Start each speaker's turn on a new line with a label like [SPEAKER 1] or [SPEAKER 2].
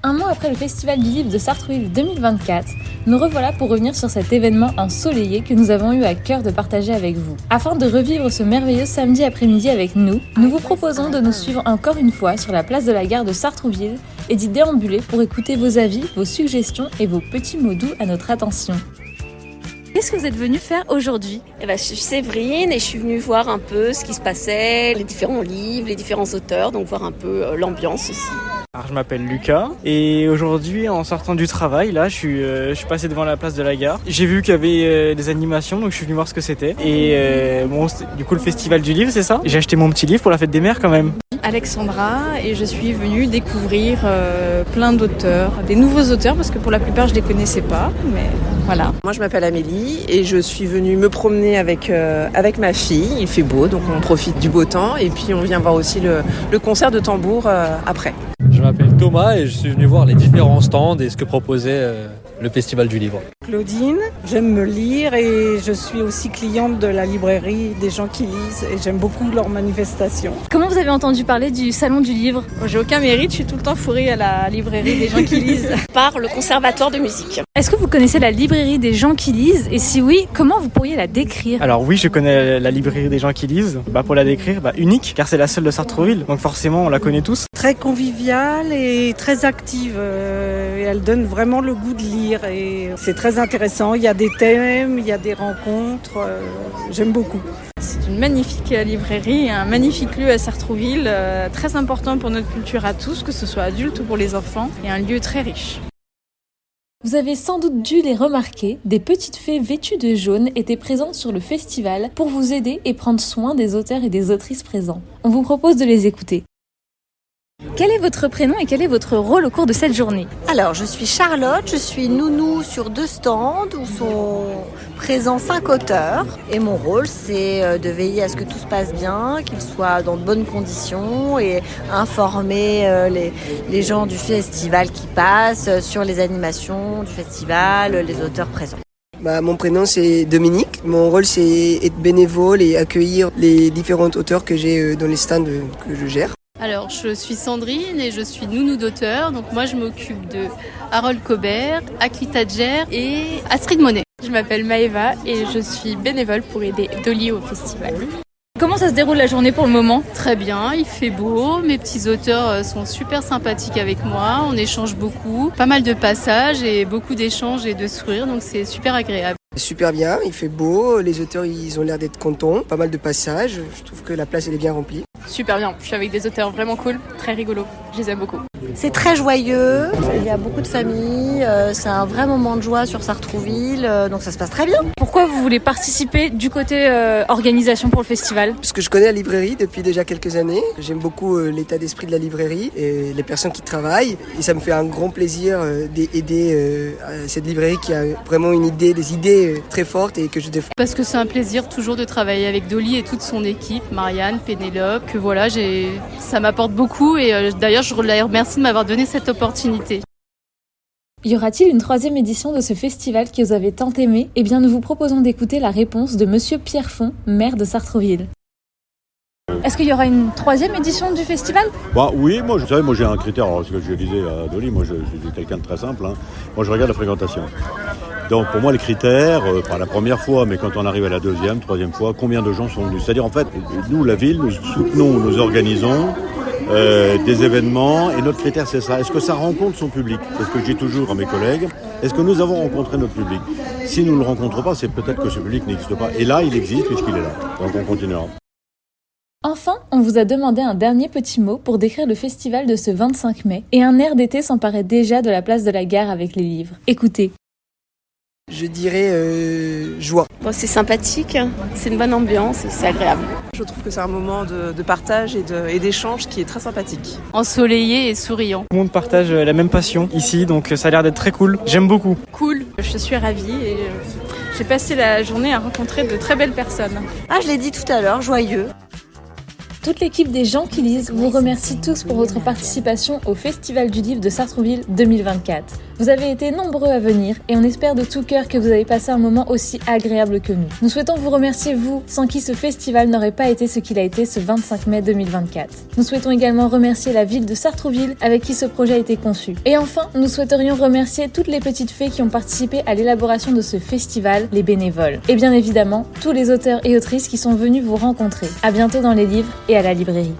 [SPEAKER 1] Un mois après le Festival du Livre de Sartrouville 2024, nous revoilà pour revenir sur cet événement ensoleillé que nous avons eu à cœur de partager avec vous. Afin de revivre ce merveilleux samedi après-midi avec nous vous proposons de nous suivre encore une fois sur la place de la gare de Sartrouville et d'y déambuler pour écouter vos avis, vos suggestions et vos petits mots doux à notre attention. Qu'est-ce que vous êtes venu faire aujourd'hui ?
[SPEAKER 2] Je suis Séverine et je suis venue voir un peu ce qui se passait, les différents livres, les différents auteurs, donc voir un peu l'ambiance aussi.
[SPEAKER 3] Alors, je m'appelle Lucas et aujourd'hui en sortant du travail, là, je suis passé devant la place de la gare. J'ai vu qu'il y avait des animations, donc je suis venu voir ce que c'était. Et du coup le Festival du Livre, c'est ça ? J'ai acheté mon petit livre pour la fête des mères quand même.
[SPEAKER 4] Alexandra et je suis venue découvrir plein d'auteurs, des nouveaux auteurs parce que pour la plupart je les connaissais pas, mais voilà.
[SPEAKER 5] Moi je m'appelle Amélie et je suis venue me promener avec ma fille. Il fait beau donc on profite du beau temps et puis on vient voir aussi le concert de tambour après.
[SPEAKER 6] Je m'appelle Thomas et je suis venu voir les différents stands et ce que proposait le Festival du Livre.
[SPEAKER 7] Claudine, j'aime me lire et je suis aussi cliente de la librairie des gens qui lisent et j'aime beaucoup leurs manifestations.
[SPEAKER 1] Comment vous avez entendu parler du Salon du Livre ?
[SPEAKER 4] J'ai aucun mérite, je suis tout le temps fourrée à la librairie des gens qui lisent.
[SPEAKER 2] Par le conservatoire de musique.
[SPEAKER 1] Est-ce que vous connaissez la librairie des gens qui lisent ? Et si oui, comment vous pourriez la décrire ?
[SPEAKER 3] Alors oui, je connais la librairie des gens qui lisent. Pour la décrire, unique, car c'est la seule de Sartrouville, donc forcément on la connaît tous.
[SPEAKER 7] Très conviviale et très active. Et elle donne vraiment le goût de lire et c'est très intéressant. Il y a des thèmes, il y a des rencontres. J'aime beaucoup.
[SPEAKER 4] C'est une magnifique librairie, un magnifique lieu à Sartrouville, très important pour notre culture à tous, que ce soit adultes ou pour les enfants, et un lieu très riche.
[SPEAKER 1] Vous avez sans doute dû les remarquer, des petites fées vêtues de jaune étaient présentes sur le festival pour vous aider et prendre soin des auteurs et des autrices présents. On vous propose de les écouter. Quel est votre prénom et quel est votre rôle au cours de cette journée ?
[SPEAKER 8] Alors, je suis Charlotte, je suis nounou sur 2 stands où sont présents 5 auteurs. Et mon rôle, c'est de veiller à ce que tout se passe bien, qu'ils soient dans de bonnes conditions et informer les gens du festival qui passent sur les animations du festival, les auteurs présents.
[SPEAKER 9] Mon prénom c'est Dominique. Mon rôle c'est être bénévole et accueillir les différents auteurs que j'ai dans les stands que je gère.
[SPEAKER 10] Alors, je suis Sandrine et je suis nounou d'auteur. Donc moi, je m'occupe de Harold Cobert, Akli Tadjer et Astrid Monet. Je m'appelle Maëva et je suis bénévole pour aider Dolly au festival.
[SPEAKER 1] Comment ça se déroule la journée pour le moment ?
[SPEAKER 10] Très bien, il fait beau, mes petits auteurs sont super sympathiques avec moi, on échange beaucoup, pas mal de passages et beaucoup d'échanges et de sourires, donc c'est super agréable.
[SPEAKER 9] Super bien, il fait beau, les auteurs ils ont l'air d'être contents, pas mal de passages, je trouve que la place elle est bien remplie.
[SPEAKER 10] Super bien, je suis avec des auteurs vraiment cool, très rigolos, je les aime beaucoup.
[SPEAKER 8] C'est très joyeux, il y a beaucoup de familles, c'est un vrai moment de joie sur Sartrouville, donc ça se passe très bien.
[SPEAKER 1] Pourquoi vous voulez participer du côté organisation pour le festival ?
[SPEAKER 9] Parce que je connais la librairie depuis déjà quelques années, j'aime beaucoup l'état d'esprit de la librairie et les personnes qui travaillent et ça me fait un grand plaisir d'aider cette librairie qui a vraiment des idées très fortes et que je défends.
[SPEAKER 10] Parce que c'est un plaisir toujours de travailler avec Dolly et toute son équipe, Marianne, Pénélope, que voilà, ça m'apporte beaucoup et d'ailleurs je la remercie de m'avoir donné cette opportunité.
[SPEAKER 1] Y aura-t-il une 3e édition de ce festival que vous avez tant aimé ? Eh bien, nous vous proposons d'écouter la réponse de Monsieur Pierre Font, maire de Sartrouville. Est-ce qu'il y aura une 3e édition du festival ?
[SPEAKER 11] Oui, moi j'ai un critère, alors ce que je disais à Dolly, moi je suis quelqu'un de très simple, moi je regarde la fréquentation. Donc pour moi les critères, pas la première fois, mais quand on arrive à la 2e, 3e fois, combien de gens sont venus ? C'est-à-dire en fait, nous la ville, nous soutenons, nous organisons des événements et notre critère c'est ça, est-ce que ça rencontre son public ? C'est ce que je dis toujours à mes collègues, est-ce que nous avons rencontré notre public ? Si nous ne le rencontrons pas, c'est peut-être que ce public n'existe pas. Et là il existe puisqu'il est là, donc on continuera.
[SPEAKER 1] Enfin, on vous a demandé un dernier petit mot pour décrire le festival de ce 25 mai et un air d'été s'emparait déjà de la place de la gare avec les livres. Écoutez.
[SPEAKER 9] Je dirais joie.
[SPEAKER 2] C'est sympathique, c'est une bonne ambiance et c'est agréable.
[SPEAKER 5] Je trouve que c'est un moment de partage et d'échange qui est très sympathique.
[SPEAKER 10] Ensoleillé et souriant.
[SPEAKER 3] Tout le monde partage la même passion ici, donc ça a l'air d'être très cool. J'aime beaucoup.
[SPEAKER 4] Cool, je suis ravie et j'ai passé la journée à rencontrer de très belles personnes.
[SPEAKER 8] Je l'ai dit tout à l'heure, joyeux.
[SPEAKER 1] Toute l'équipe des gens qui lisent vous remercie tous pour votre participation au Festival du livre de Sartrouville 2024. Vous avez été nombreux à venir et on espère de tout cœur que vous avez passé un moment aussi agréable que nous. Nous souhaitons vous remercier vous, sans qui ce festival n'aurait pas été ce qu'il a été ce 25 mai 2024. Nous souhaitons également remercier la ville de Sartrouville avec qui ce projet a été conçu. Et enfin, nous souhaiterions remercier toutes les petites fées qui ont participé à l'élaboration de ce festival, les bénévoles. Et bien évidemment, tous les auteurs et autrices qui sont venus vous rencontrer. À bientôt dans les livres et à la librairie.